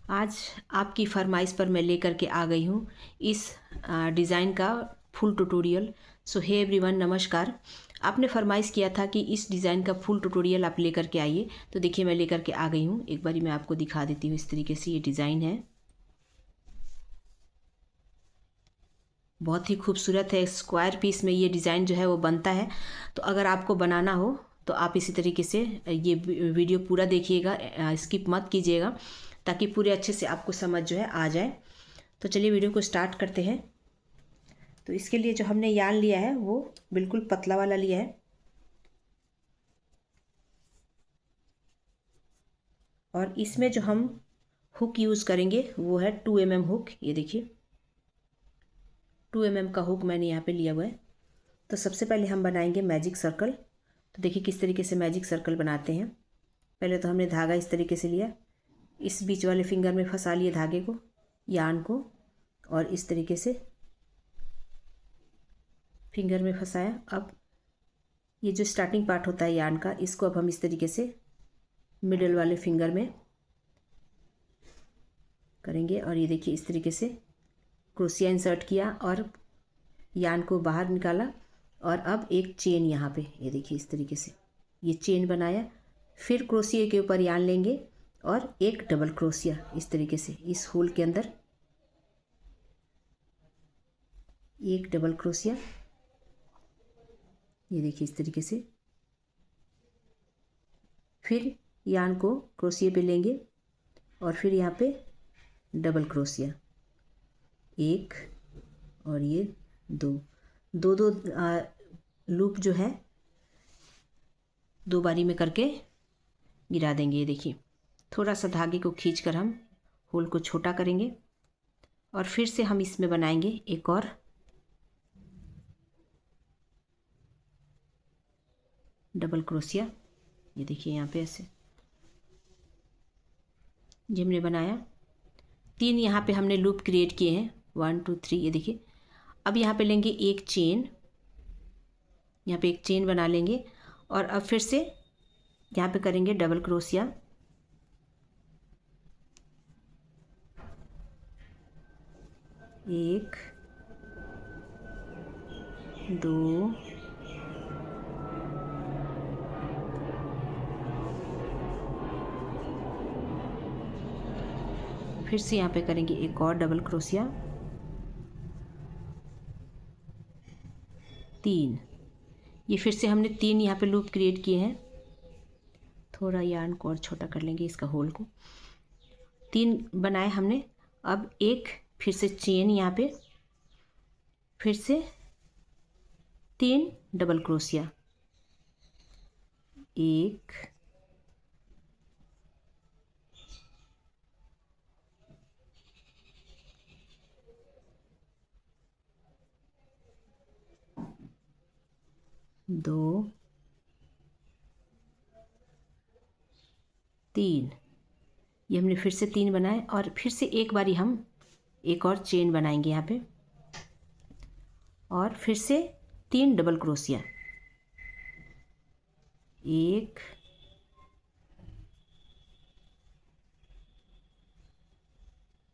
आज आपकी फरमाइश पर मैं लेकर के आ गई हूँ इस डिज़ाइन का फुल ट्यूटोरियल। सो हे एवरीवन, नमस्कार। आपने फरमाइश किया था कि इस डिज़ाइन का फुल ट्यूटोरियल आप लेकर के आइए, तो देखिए मैं लेकर के आ गई हूँ। एक बारी मैं आपको दिखा देती हूँ। इस तरीके से ये डिज़ाइन है, बहुत ही खूबसूरत है। स्क्वायर पीस में ये डिज़ाइन जो है वो बनता है। तो अगर आपको बनाना हो तो आप इसी तरीके से ये वीडियो पूरा देखिएगा, स्किप मत कीजिएगा, ताकि पूरे अच्छे से आपको समझ जो है आ जाए। तो चलिए वीडियो को स्टार्ट करते हैं। तो इसके लिए जो हमने यार्न लिया है वो बिल्कुल पतला वाला लिया है, और इसमें जो हम हुक यूज़ करेंगे वो है 2 mm हुक। ये देखिए 2 mm का हुक मैंने यहाँ पे लिया हुआ है। तो सबसे पहले हम बनाएंगे मैजिक सर्कल। तो देखिए किस तरीके से मैजिक सर्कल बनाते हैं। पहले तो हमने धागा इस तरीके से लिया, इस बीच वाले फिंगर में फंसा लिए धागे को, यार्न को, और इस तरीके से फिंगर में फंसाया। अब ये जो स्टार्टिंग पार्ट होता है यार्न का, इसको अब हम इस तरीके से मिडल वाले फिंगर में करेंगे, और ये देखिए इस तरीके से क्रोशिया इंसर्ट किया और यार्न को बाहर निकाला। और अब एक चेन यहाँ पे, ये देखिए इस तरीके से ये चेन बनाया। फिर क्रोशिया के ऊपर यार्न लेंगे और एक डबल क्रोशिया इस तरीके से इस होल के अंदर एक डबल क्रोशिया, ये देखिए इस तरीके से। फिर यार्न को क्रोशिया पे लेंगे और फिर यहाँ पे डबल क्रोशिया, एक और ये दो दो दो लूप जो है दो बारी में करके गिरा देंगे। ये देखिए थोड़ा सा धागे को खींचकर हम होल को छोटा करेंगे, और फिर से हम इसमें बनाएंगे एक और डबल क्रोशिया। ये देखिए यहाँ पे ऐसे जो हमने बनाया, 3 यहाँ पे हमने लूप क्रिएट किए हैं, 1 2 3। ये देखिए अब यहाँ पे लेंगे एक चेन, यहाँ पे एक चेन बना लेंगे, और अब फिर से यहाँ पे करेंगे डबल क्रोशिया, एक दो फिर से यहाँ पे करेंगे एक और डबल क्रोशिया, 3। ये फिर से हमने 3 यहाँ पे लूप क्रिएट किए हैं। थोड़ा यार्न को और छोटा कर लेंगे, इसका होल को 3 बनाए हमने। अब एक फिर से चेन यहाँ पे, फिर से 3 डबल क्रोशिया, एक दो 3। ये हमने फिर से 3 बनाए, और फिर से एक बारी हम एक और चेन बनाएंगे यहाँ पे, और फिर से 3 डबल क्रोशिया, एक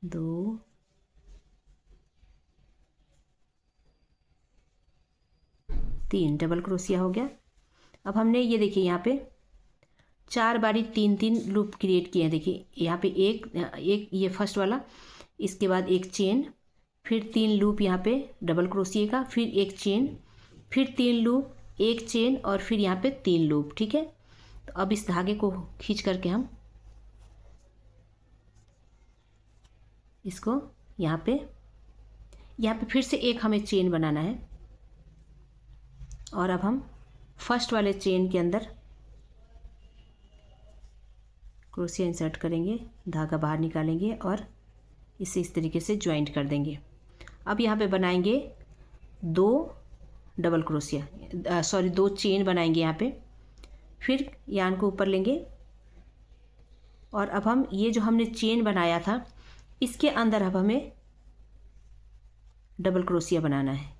दो 3 डबल क्रोशिया हो गया। अब हमने ये देखिए यहाँ पे 4 बारी 3 3 लूप क्रिएट किए हैं। देखिए यहाँ पे एक एक ये फर्स्ट वाला, इसके बाद एक चेन, फिर 3 लूप यहाँ पे डबल क्रोशिया का, फिर एक चेन, फिर 3 लूप, एक चेन, और फिर यहाँ पे 3 लूप। ठीक है, तो अब इस धागे को खींच करके हम इसको यहाँ पे फिर से एक हमें चेन बनाना है, और अब हम फर्स्ट वाले चेन के अंदर क्रोशिया इंसर्ट करेंगे, धागा बाहर निकालेंगे और इसे इस तरीके से ज्वाइंट कर देंगे। अब यहाँ पे बनाएंगे 2 डबल क्रोशिया, सॉरी 2 चेन बनाएंगे यहाँ पे। फिर यार्न को ऊपर लेंगे, और अब हम ये जो हमने चेन बनाया था इसके अंदर अब हमें डबल क्रोशिया बनाना है,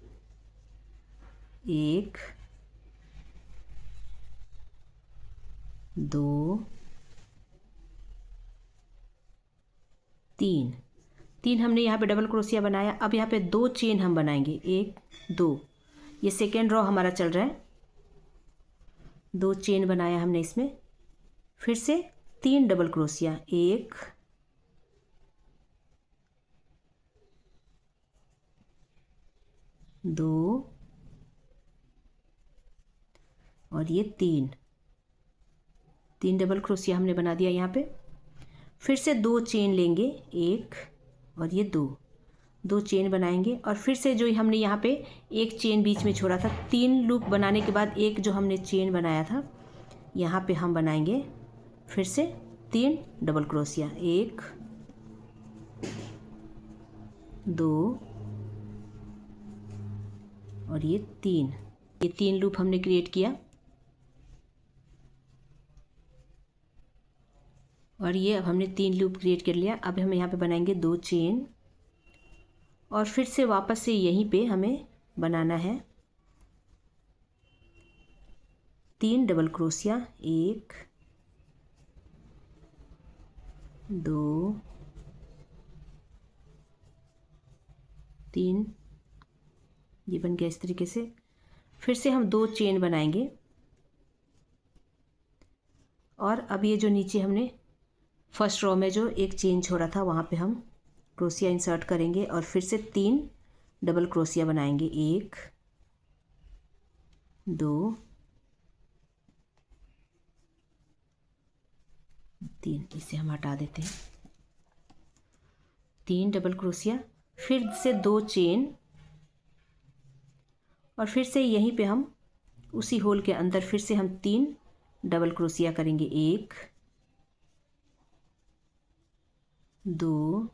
एक दो 3 3 हमने यहाँ पे डबल क्रोशिया बनाया। अब यहाँ पे 2 चेन हम बनाएंगे, 1 2, ये सेकेंड रॉ हमारा चल रहा है। 2 चेन बनाया हमने इसमें, फिर से 3 डबल क्रोशिया, 1 2 और ये 3 डबल क्रोशिया हमने बना दिया यहाँ पे। फिर से 2 चेन लेंगे, 1 और ये 2 चेन बनाएंगे, और फिर से जो हमने यहाँ पे एक चेन बीच में छोड़ा था, 3 लूप बनाने के बाद एक जो हमने चेन बनाया था यहाँ पे हम बनाएंगे फिर से 3 डबल क्रोशिया, 1 2 और ये 3 लूप हमने क्रिएट किया। और ये अब हमने 3 लूप क्रिएट कर लिया। अब हम यहाँ पे बनाएंगे 2 चेन, और फिर से वापस से यहीं पे हमें बनाना है 3 डबल क्रोशिया, 1 2 3, ये बन गया इस तरीके से। फिर से हम 2 चेन बनाएंगे, और अब ये जो नीचे हमने फर्स्ट रो में जो एक चेन छोड़ा था वहाँ पे हम क्रोशिया इंसर्ट करेंगे, और फिर से 3 डबल क्रोशिया बनाएंगे, 1 2 3, इसे हम हटा देते हैं। 3 डबल क्रोशिया, फिर से 2 चेन, और फिर से यहीं पे हम उसी होल के अंदर फिर से हम 3 डबल क्रोशिया करेंगे, 1 2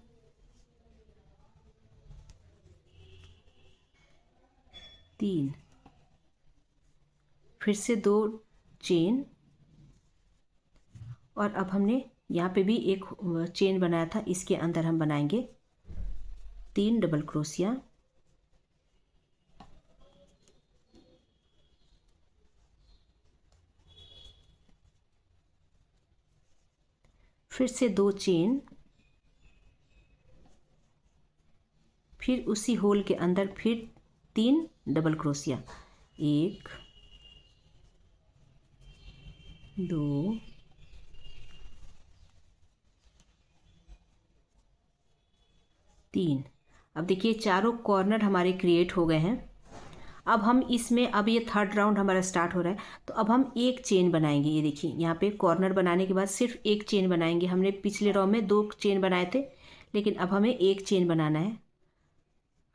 3, फिर से 2 चेन, और अब हमने यहाँ पे भी एक चेन बनाया था, इसके अंदर हम बनाएंगे 3 डबल क्रोशिया, फिर से 2 चेन, फिर उसी होल के अंदर फिर 3 डबल क्रोशिया, 1 2 3। अब देखिए चारों कॉर्नर हमारे क्रिएट हो गए हैं। अब हम इसमें, अब ये थर्ड राउंड हमारा स्टार्ट हो रहा है, तो अब हम एक चेन बनाएंगे। ये देखिए यहाँ पे कॉर्नर बनाने के बाद सिर्फ एक चेन बनाएंगे। हमने पिछले रॉ में 2 चेन बनाए थे, लेकिन अब हमें एक चेन बनाना है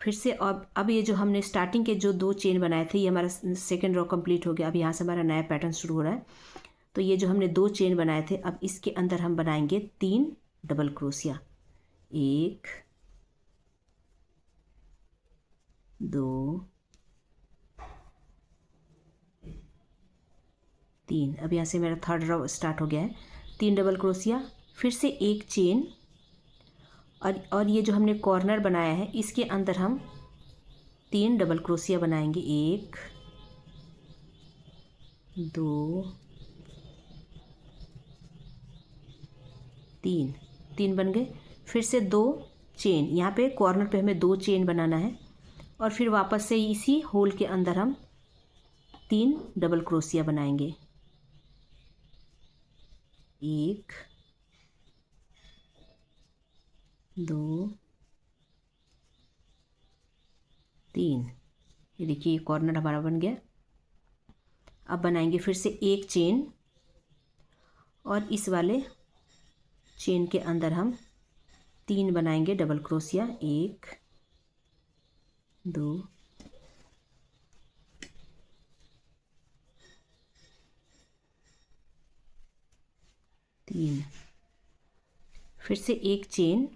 फिर से। अब ये जो हमने स्टार्टिंग के जो 2 चेन बनाए थे, ये हमारा सेकेंड रॉ कंप्लीट हो गया। अब यहाँ से हमारा नया पैटर्न शुरू हो रहा है। तो ये जो हमने 2 चेन बनाए थे, अब इसके अंदर हम बनाएंगे 3 डबल क्रोशिया, 1 2 3। अब यहाँ से मेरा थर्ड रॉ स्टार्ट हो गया है। 3 डबल क्रोशिया, फिर से एक चेन, और ये जो हमने कॉर्नर बनाया है इसके अंदर हम 3 डबल क्रोशिया बनाएंगे, 1 2 3 बन गए। फिर से 2 चेन, यहाँ पे कॉर्नर पे हमें 2 चेन बनाना है, और फिर वापस से इसी होल के अंदर हम 3 डबल क्रोशिया बनाएंगे, 1 2 3। ये देखिए कॉर्नर हमारा बन गया। अब बनाएंगे फिर से एक चेन, और इस वाले चेन के अंदर हम 3 बनाएंगे डबल क्रोशिया, 1 2 3। फिर से एक चेन,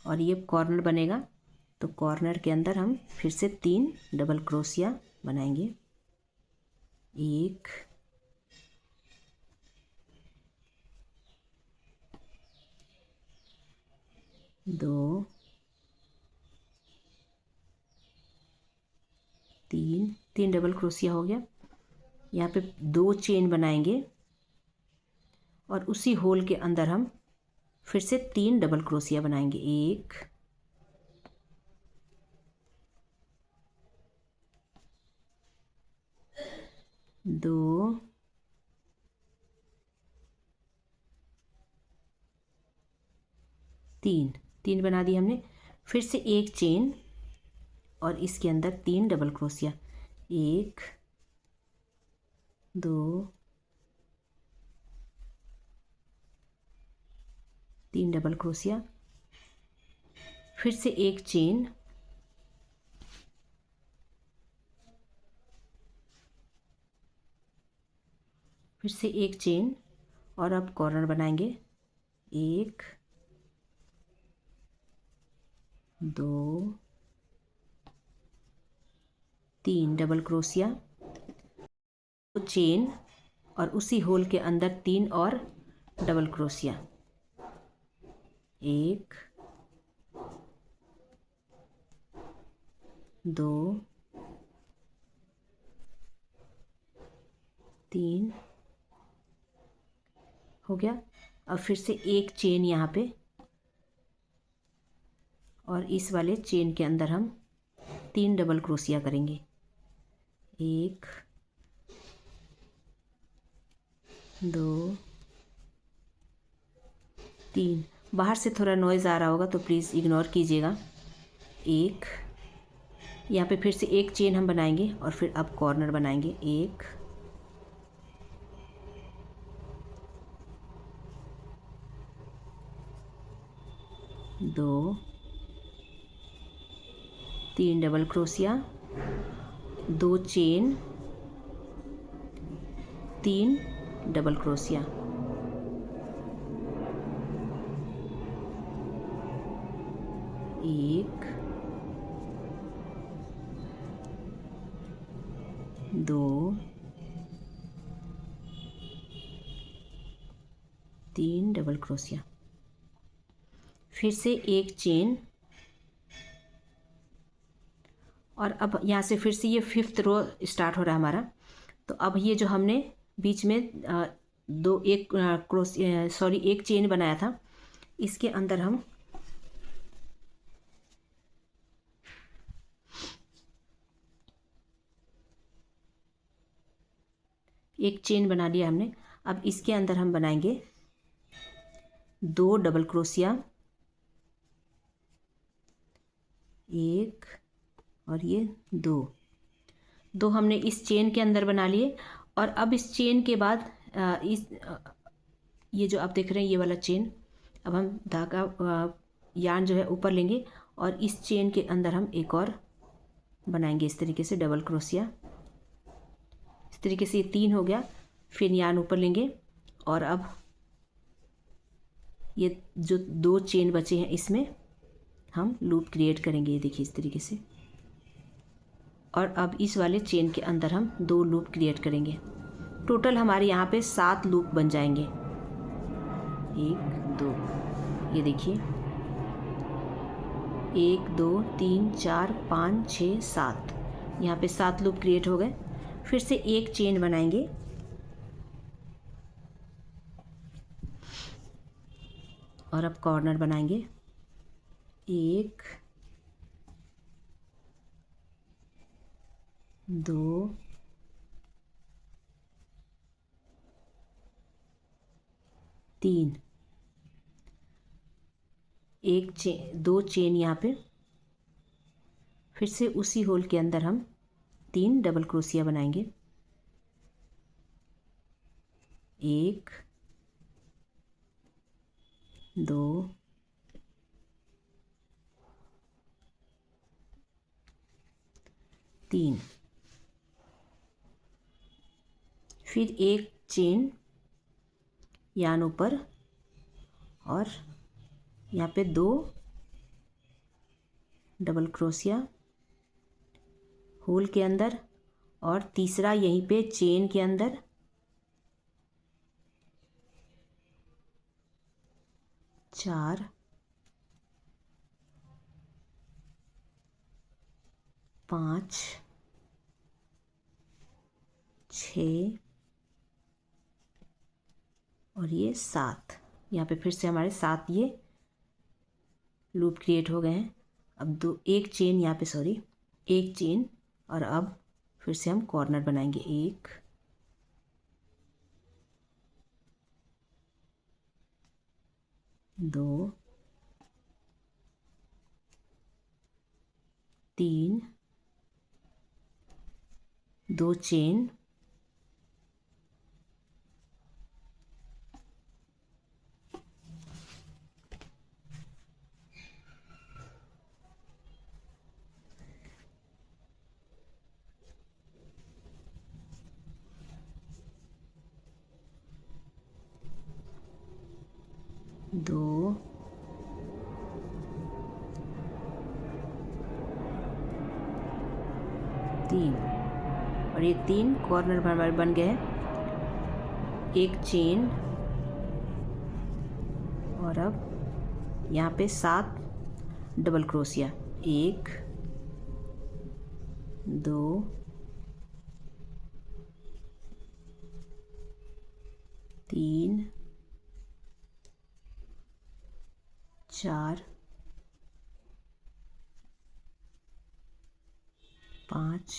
और ये कॉर्नर बनेगा, तो कॉर्नर के अंदर हम फिर से 3 डबल क्रोशिया बनाएंगे, 1 2 3 डबल क्रोशिया हो गया। यहाँ पे 2 चेन बनाएंगे, और उसी होल के अंदर हम फिर से 3 डबल क्रोशिया बनाएंगे। 1 2 3 3 बना दी हमने। फिर से एक चेन और इसके अंदर 3 डबल क्रोशिया। 1 2 3 double crochet. फिर से एक चेन, फिर से एक चेन और अब कॉर्नर बनाएंगे। 1 2 3 डबल क्रोशिया, चेन और उसी होल के अंदर 3 और डबल क्रोशिया। 1 2 3 हो गया। अब फिर से एक चेन यहाँ पे और इस वाले चेन के अंदर हम 3 डबल क्रोशिया करेंगे। 1 2 3। बाहर से थोड़ा नॉइज़ आ रहा होगा तो प्लीज़ इग्नोर कीजिएगा। 1 यहाँ पे फिर से एक चेन हम बनाएंगे और फिर अब कॉर्नर बनाएंगे। 1 2 3 double crochet, 2 chain, 3 double crochet. 1 2 3 double crochet. फिर से एक चेन और अब यहाँ से फिर से ये 5th रो स्टार्ट हो रहा है हमारा। तो अब ये जो हमने बीच में एक चेन बनाया था, इसके अंदर हम एक चेन बना लिया हमने। अब इसके अंदर हम बनाएंगे 2 डबल क्रोशिया। 1 और ये 2 हमने इस चेन के अंदर बना लिए। और अब इस चेन के बाद ये जो आप देख रहे हैं ये वाला चेन, अब हम धागा यार्न जो है ऊपर लेंगे और इस चेन के अंदर हम एक और बनाएंगे इस तरीके से डबल क्रोशिया। इस तरीके से ये 3 हो गया। फिर यार्न ऊपर लेंगे और अब ये जो 2 चेन बचे हैं इसमें हम लूप क्रिएट करेंगे। ये देखिए इस तरीके से। और अब इस वाले चेन के अंदर हम 2 लूप क्रिएट करेंगे। टोटल हमारे यहाँ पे 7 लूप बन जाएंगे। 1 2 ये देखिए 1 2 3 4 5 6 7, यहाँ पे 7 लूप क्रिएट हो गए। फिर से एक चेन बनाएंगे और अब कॉर्नर बनाएंगे। 1 2 3, एक चेन 2 चेन यहाँ पे। फिर से उसी होल के अंदर हम 3 डबल क्रोशिया बनाएंगे। 1 2 3। फिर एक चेन यार्न ऊपर और यहाँ पे 2 डबल क्रोशिया होल के अंदर और तीसरा यहीं पे चेन के अंदर। 4 5 6 और ये 7। यहाँ पे फिर से हमारे 7 ये लूप क्रिएट हो गए हैं। अब एक चेन यहाँ पे, सॉरी, एक चेन, और अब फिर से हम कॉर्नर बनाएंगे। 1 2 3, 2 चेन, दो, तीन, और ये 3 कॉर्नर हमारे बन गए हैं। एक चेन, और अब यहाँ पे 7 डबल क्रोशिया। 1 2 3 4 5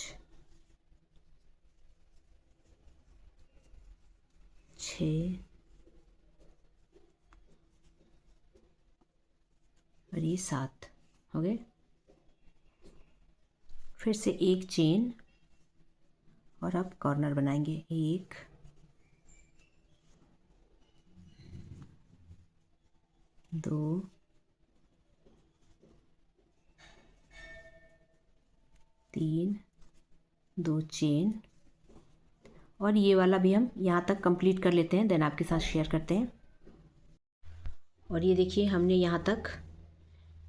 6, और ये 7 हो गए। फिर से एक चेन, और अब कॉर्नर बनाएंगे। 1 2 3, 2 चेन, और ये वाला भी हम यहाँ तक कंप्लीट कर लेते हैं, देन आपके साथ शेयर करते हैं। और ये देखिए, हमने यहाँ तक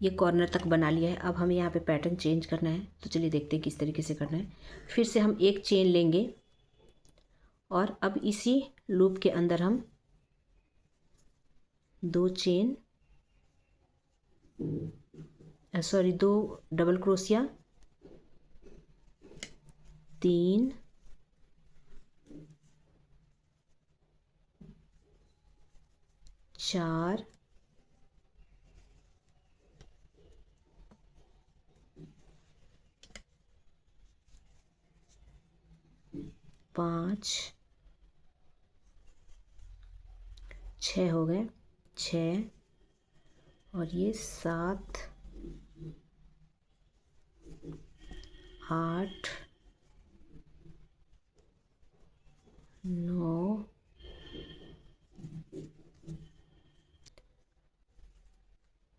ये कॉर्नर तक बना लिया है। अब हमें यहाँ पे पैटर्न चेंज करना है, तो चलिए देखते हैं किस तरीके से करना है। फिर से हम एक चेन लेंगे, और अब इसी लूप के अंदर हम 2 चेन, सॉरी 2 डबल क्रोशिया, 3 4 5 6 हो गए। 6, और ये 7 8 9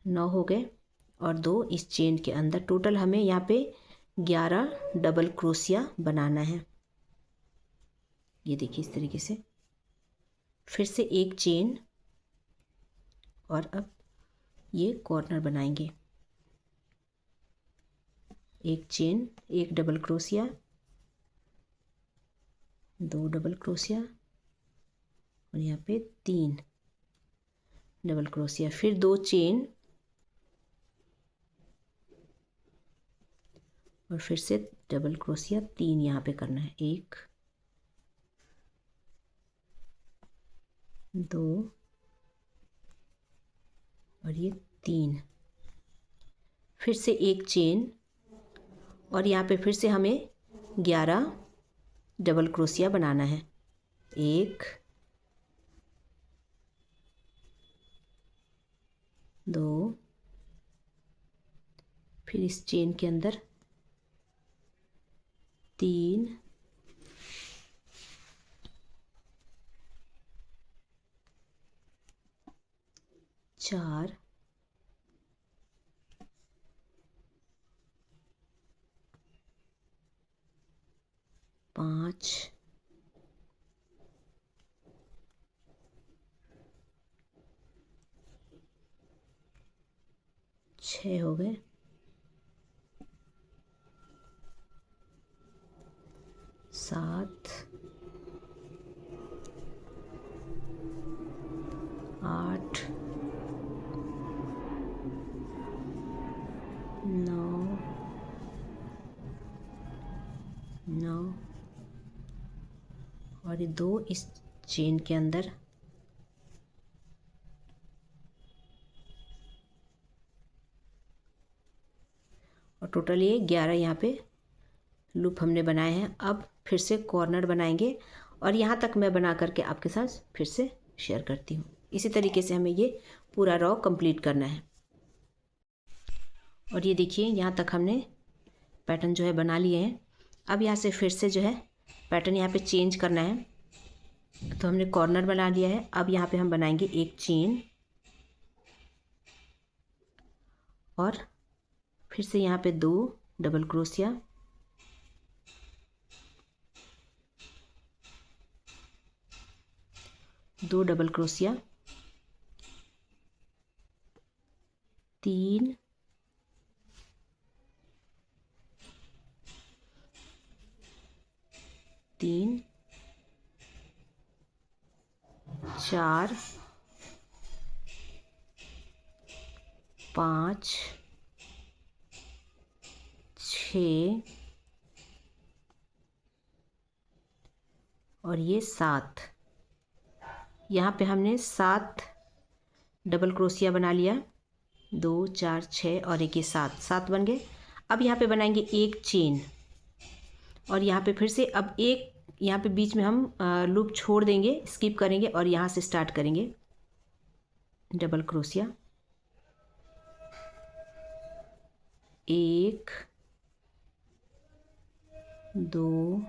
9 हो गए, और 2 इस चेन के अंदर। टोटल हमें यहाँ पे 11 डबल क्रोशिया बनाना है। ये देखिए इस तरीके से। फिर से एक चेन, और अब ये कॉर्नर बनाएंगे। एक चेन, एक डबल क्रोशिया, 2 डबल क्रोशिया, और यहाँ पे 3 डबल क्रोशिया। फिर 2 चेन, और फिर से डबल क्रोशिया 3 यहाँ पे करना है। 1 2, और ये 3। फिर से एक चेन, और यहाँ पे फिर से हमें 11 डबल क्रोशिया बनाना है। 1 2, फिर इस चेन के अंदर 3 4 5 6 हो गए। 7 8 9 और ये 2 इस चेन के अंदर, टोटल ये 11 यहाँ पे लूप हमने बनाए हैं। अब फिर से कॉर्नर बनाएंगे और यहाँ तक मैं बना करके आपके साथ फिर से शेयर करती हूँ। इसी तरीके से हमें ये पूरा रॉ कंप्लीट करना है। और ये देखिए यहाँ तक हमने पैटर्न जो है बना लिए हैं। अब यहाँ से फिर से जो है पैटर्न यहाँ पे चेंज करना है। तो हमने कॉर्नर बना लिया है। अब यहाँ पे हम बनाएंगे एक चेन और फिर से यहाँ पे 2 डबल क्रोशिया, दो डबल क्रोशिया, 3 3 4 5 6 और ये 7। यहाँ पे हमने 7 डबल क्रोशिया बना लिया, 2 4 6 और एक ये 7 बन गए। अब यहाँ पे बनाएंगे एक चेन और यहाँ पे फिर से अब एक यहाँ पे बीच में हम लूप छोड़ देंगे, स्किप करेंगे और यहाँ से स्टार्ट करेंगे डबल क्रोशिया, 1 2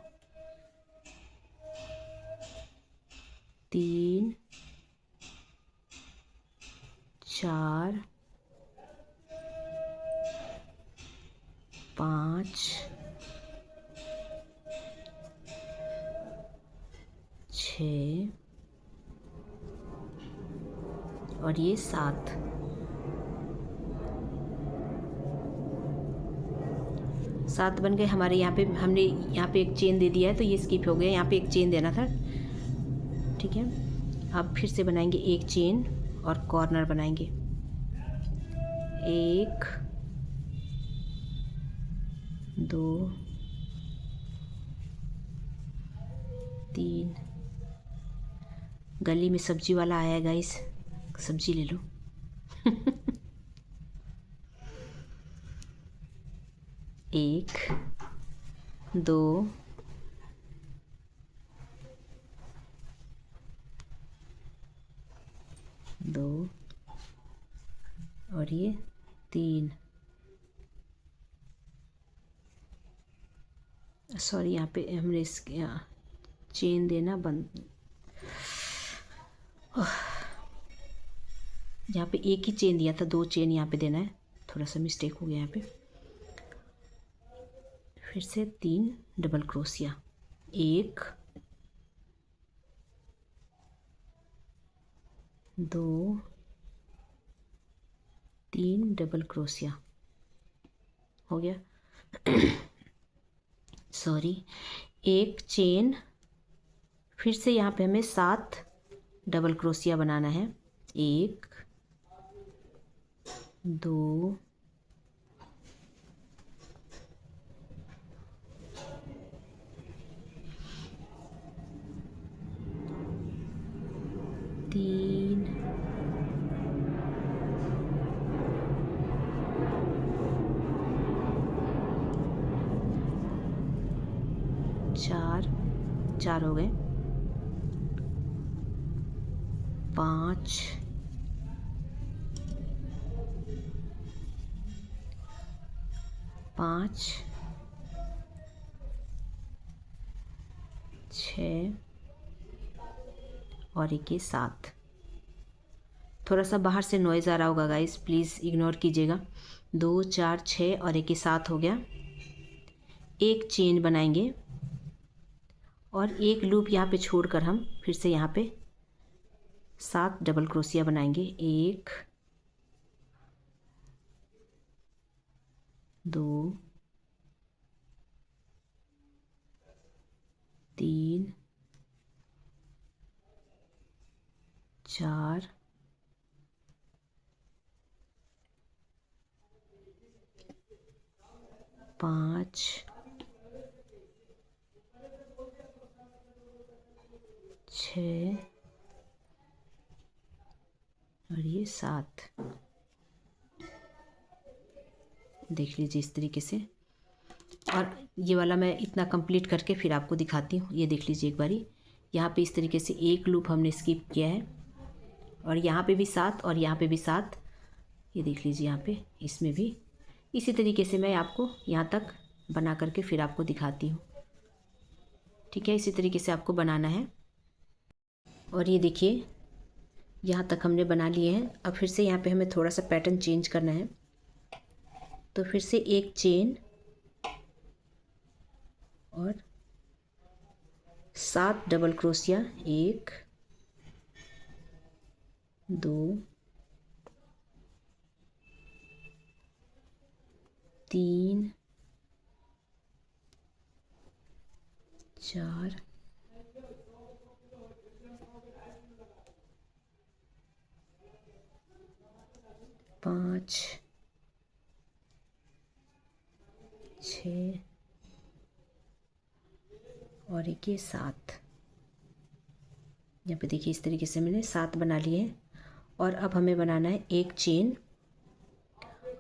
3 4 5 6 और ये 7। 7 बन गए हमारे। यहाँ पे हमने यहाँ पे एक चेन दे दिया है तो ये स्किप हो गया, यहाँ पे एक चेन देना था, ठीक है। अब फिर से बनाएंगे एक चेन और कॉर्नर बनाएंगे, 1 2 3। गली में सब्जी वाला आया है गाइस, सब्जी ले लो। 1 2 2 और ये 3। सॉरी यहाँ पे हमने इसके यहाँ चेन देना बंद, यहाँ पे एक ही चेन दिया था, 2 चेन यहाँ पे देना है, थोड़ा सा मिस्टेक हो गया यहाँ पे। फिर से 3 डबल क्रोशिया, 1 2 3 डबल क्रोशिया हो गया। सॉरी, एक चेन, फिर से यहाँ पे हमें 7 डबल क्रोशिया बनाना है, 1 2 3 4 हो गए, 5 5 6 और एक 7। थोड़ा सा बाहर से नॉइज़ आ रहा होगा गाइस, प्लीज़ इग्नोर कीजिएगा। 2 4 6 और एक 7 हो गया। एक चेन बनाएंगे और एक लूप यहाँ पे छोड़कर हम फिर से यहाँ पे 7 डबल क्रोशिया बनाएंगे, 1 2 3 4 5 6 और ये 7। देख लीजिए इस तरीके से। और ये वाला मैं इतना कंप्लीट करके फिर आपको दिखाती हूँ। ये देख लीजिए एक बारी, यहाँ पे इस तरीके से एक लूप हमने स्किप किया है, और यहाँ पे भी 7 और यहाँ पे भी 7। ये देख लीजिए यहाँ पे इसमें भी इसी तरीके से मैं आपको यहाँ तक बना करके फिर आपको दिखाती हूँ। ठीक है, इसी तरीके से आपको बनाना है। और ये देखिए यहाँ तक हमने बना लिए हैं। अब फिर से यहाँ पे हमें थोड़ा सा पैटर्न चेंज करना है, तो फिर से एक चेन और 7 डबल क्रोशिया, 1 2 3 4 5 6 और एक ये 7। यहाँ पे देखिए इस तरीके से मैंने 7 बना लिए हैं। और अब हमें बनाना है एक चेन।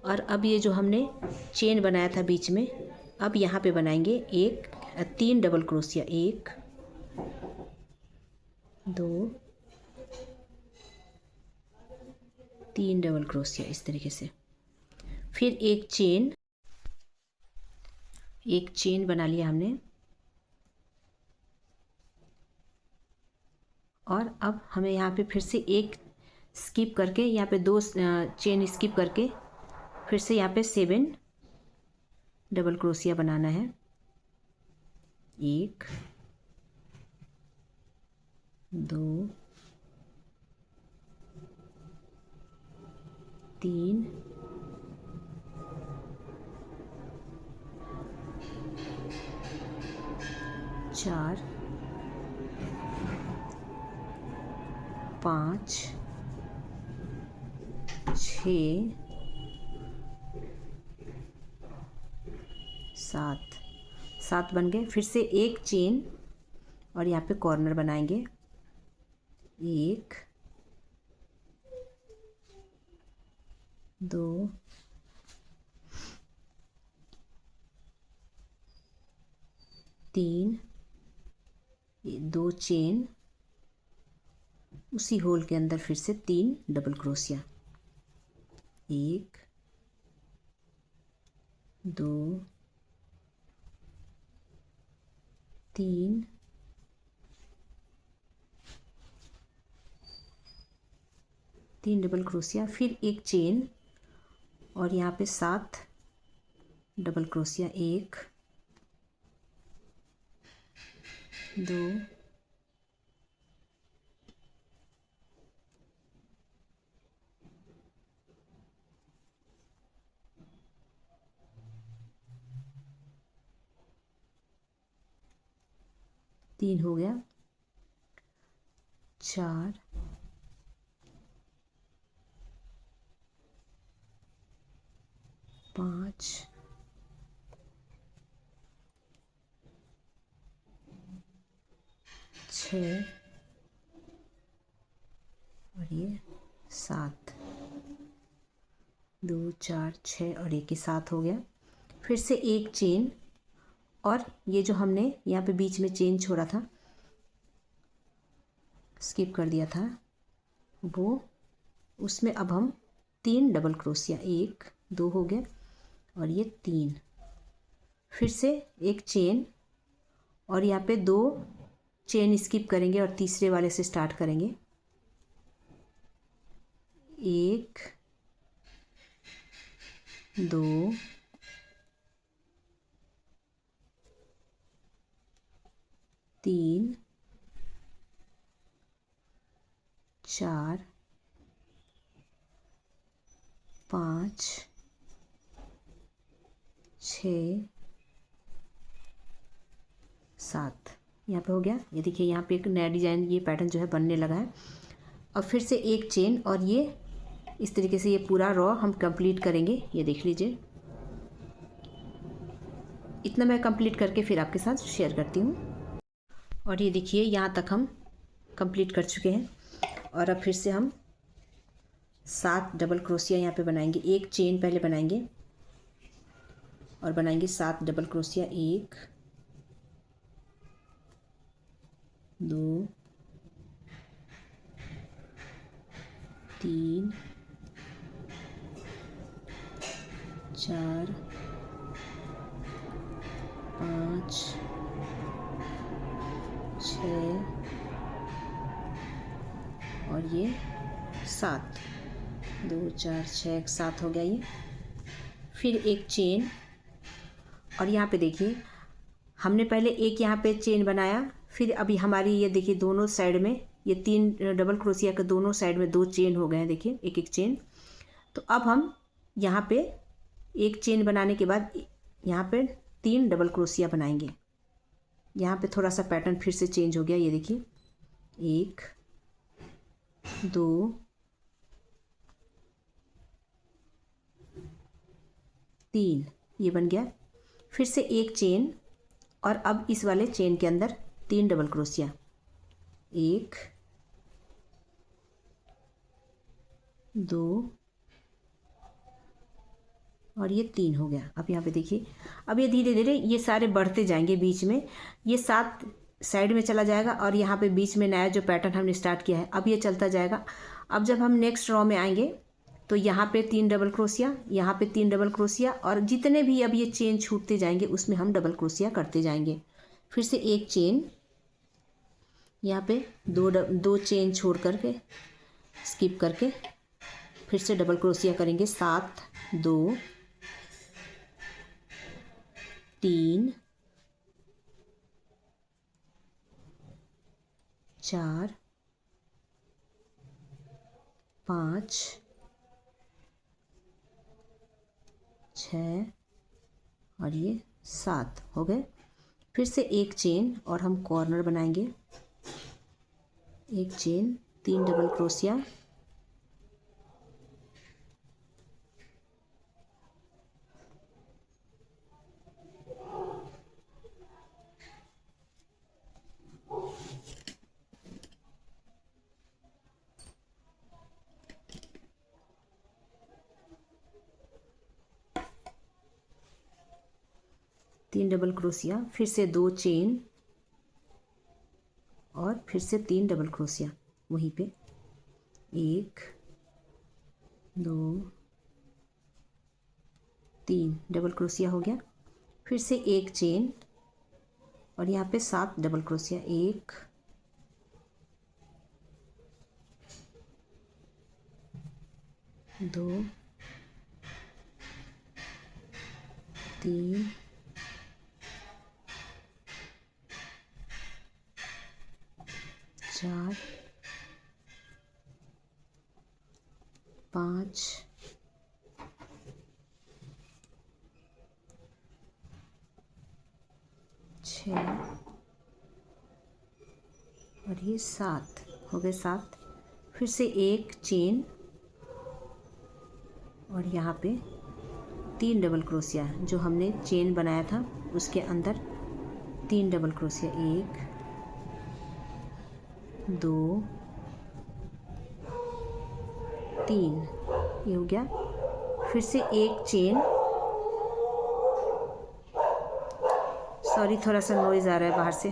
और अब ये जो हमने चेन बनाया था बीच में, अब यहाँ पे बनाएंगे 3 डबल क्रोशिया, 1 2 3 डबल क्रोशिया इस तरीके से। फिर एक चेन बना लिया हमने। और अब हमें यहाँ पे फिर से एक स्किप करके, यहाँ पे 2 चेन स्किप करके फिर से यहाँ पे 7 डबल क्रोशिया बनाना है। 1 2 3 4 5 6 7 बन गए। फिर से एक चेन और यहाँ पे कॉर्नर बनाएंगे। 1 2 3 2 चेन, उसी होल के अंदर फिर से 3 डबल क्रोशिया। 1 2 3 3 डबल क्रोशिया, फिर एक चेन और यहाँ पे 7 डबल क्रोशिया। 1 2 3 हो गया, 4 5 6 और ये 7। 2 4 6 और एक ही 7 हो गया। फिर से एक चेन, और ये जो हमने यहाँ पे बीच में चेन छोड़ा था, स्किप कर दिया था, वो उसमें अब हम 3 डबल क्रोशिया। 1 2 हो गया और ये 3। फिर से एक चेन और यहाँ पे 2 चेन स्किप करेंगे और तीसरे वाले से स्टार्ट करेंगे। 1 2 3 4 5 6 7। यहाँ पे हो गया। ये देखिए यहाँ पे एक नया डिजाइन, ये पैटर्न जो है बनने लगा है। अब फिर से एक चेन और ये इस तरीके से ये पूरा रॉ हम कंप्लीट करेंगे। ये देख लीजिए, इतना मैं कंप्लीट करके फिर आपके साथ शेयर करती हूँ। और ये देखिए यहाँ तक हम कंप्लीट कर चुके हैं। और अब फिर से हम 7 डबल क्रोशिया यहाँ पे बनाएंगे। एक चेन पहले बनाएंगे और बनाएंगे 7 डबल क्रोशिया। 1 2 3 4 5 6 और ये 7। 2 4 6 7 हो गया ये। फिर एक चेन, और यहाँ पे देखिए हमने पहले एक यहाँ पे चेन बनाया, फिर अभी हमारी ये देखिए दोनों साइड में ये 3 डबल क्रोशिया के दोनों साइड में 2 चेन हो गए हैं, देखिए एक एक चेन। तो अब हम यहाँ पे एक चेन बनाने के बाद यहाँ पे 3 डबल क्रोशिया बनाएंगे। यहाँ पे थोड़ा सा पैटर्न फिर से चेंज हो गया, ये देखिए 1 2 3 ये बन गया। फिर से एक चेन, और अब इस वाले चेन के अंदर 3 डबल क्रोशिया। 1 2 और ये 3 हो गया। अब यहाँ पे देखिए, अब ये धीरे धीरे ये सारे बढ़ते जाएंगे, बीच में ये 7 साइड में चला जाएगा, और यहाँ पे बीच में नया जो पैटर्न हमने स्टार्ट किया है अब ये चलता जाएगा। अब जब हम नेक्स्ट रो में आएंगे तो यहाँ पे 3 डबल क्रोशिया, यहाँ पे 3 डबल क्रोशिया, और जितने भी अब ये चेन छूटते जाएंगे उसमें हम डबल क्रोशिया करते जाएंगे। फिर से एक चेन, यहाँ पे दो चेन छोड़ करके स्किप करके फिर से डबल क्रोशिया करेंगे। 7 2 3 4 5 6 और ये 7 हो गए। फिर से एक चेन और हम कॉर्नर बनाएंगे। एक चेन, 3 डबल क्रोशिया, तीन डबल क्रोशिया, फिर से 2 चेन और फिर से 3 डबल क्रोशिया वहीं पे। 1 2 3 डबल क्रोशिया हो गया। फिर से एक चेन और यहाँ पे 7 डबल क्रोशिया। 1 2 3 4 5 6 और ये 7 हो गए। 7 फिर से एक चेन और यहाँ पे 3 डबल क्रोशिया जो हमने चेन बनाया था उसके अंदर 3 डबल क्रोशिया। 1 2 3 ये हो गया। फिर से एक चेन, सॉरी थोड़ा सा नॉइज़ आ रहा है बाहर से।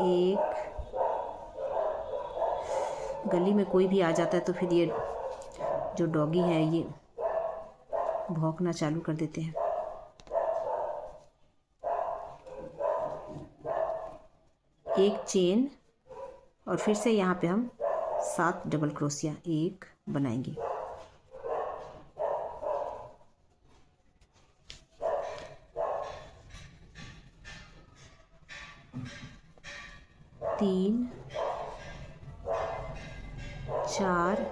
1 गली में कोई भी आ जाता है तो फिर ये जो डॉगी है ये भौंकना चालू कर देते हैं। एक चेन और फिर से यहाँ पे हम 7 डबल क्रोशिया 1 बनाएंगे। तीन 4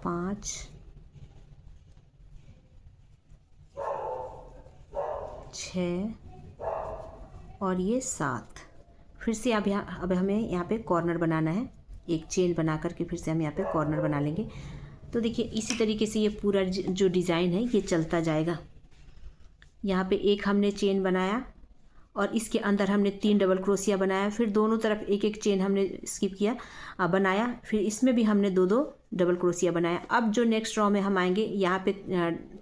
5 6 और ये 7। फिर से अब हमें यहाँ पे कॉर्नर बनाना है। एक चेन बना करके फिर से हम यहाँ पे कॉर्नर बना लेंगे। तो देखिए इसी तरीके से ये पूरा जो डिज़ाइन है ये चलता जाएगा। यहाँ पे एक हमने चेन बनाया और इसके अंदर हमने 3 डबल क्रोशिया बनाया, फिर दोनों तरफ एक एक चेन हमने स्किप किया बनाया, फिर इसमें भी हमने 2 डबल क्रोशिया बनाया। अब जो नेक्स्ट रो में हम आएंगे यहाँ पे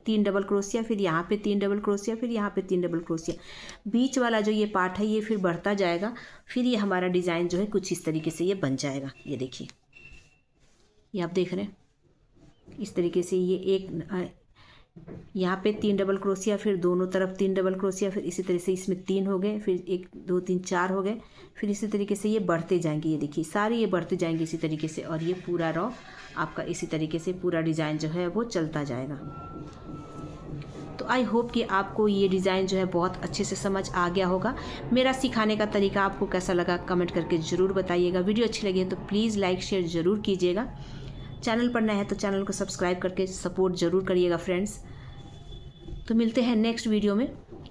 3 डबल क्रोशिया, फिर यहाँ पे 3 डबल क्रोशिया, फिर यहाँ पे 3 डबल क्रोशिया। बीच वाला जो ये पार्ट है ये फिर बढ़ता जाएगा, फिर ये हमारा डिज़ाइन जो है कुछ इस तरीके से ये बन जाएगा। ये देखिए, ये आप देख रहे हैं इस तरीके से ये एक यहाँ पे 3 डबल क्रोशिया, फिर दोनों तरफ 3 डबल क्रोशिया, फिर इसी तरह से इसमें 3 हो गए, फिर 1 2 3 4 हो गए, फिर इसी तरीके से ये बढ़ते जाएंगे। ये देखिए सारे ये बढ़ते जाएंगे इसी तरीके से, और ये पूरा रो आपका इसी तरीके से पूरा डिज़ाइन जो है वो चलता जाएगा। तो आई होप कि आपको ये डिज़ाइन जो है बहुत अच्छे से समझ आ गया होगा। मेरा सिखाने का तरीका आपको कैसा लगा कमेंट करके ज़रूर बताइएगा। वीडियो अच्छी लगी है तो प्लीज़ लाइक शेयर ज़रूर कीजिएगा। चैनल पर नया है तो चैनल को सब्सक्राइब करके सपोर्ट ज़रूर करिएगा फ्रेंड्स। तो मिलते हैं नेक्स्ट वीडियो में।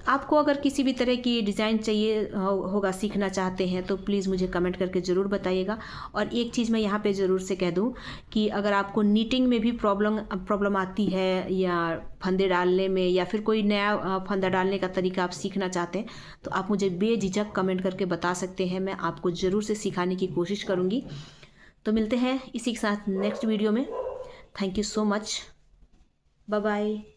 आपको अगर किसी भी तरह की डिज़ाइन चाहिए होगा, सीखना चाहते हैं, तो प्लीज़ मुझे कमेंट करके ज़रूर बताइएगा। और एक चीज़ मैं यहाँ पे ज़रूर से कह दूँ कि अगर आपको नीटिंग में भी प्रॉब्लम आती है, या फंदे डालने में, या फिर कोई नया फंदा डालने का तरीका आप सीखना चाहते हैं, तो आप मुझे बेझिझक कमेंट करके बता सकते हैं। मैं आपको ज़रूर से सिखाने की कोशिश करूँगी। तो मिलते हैं इसी के साथ नेक्स्ट वीडियो में। Thank you so much. Bye bye.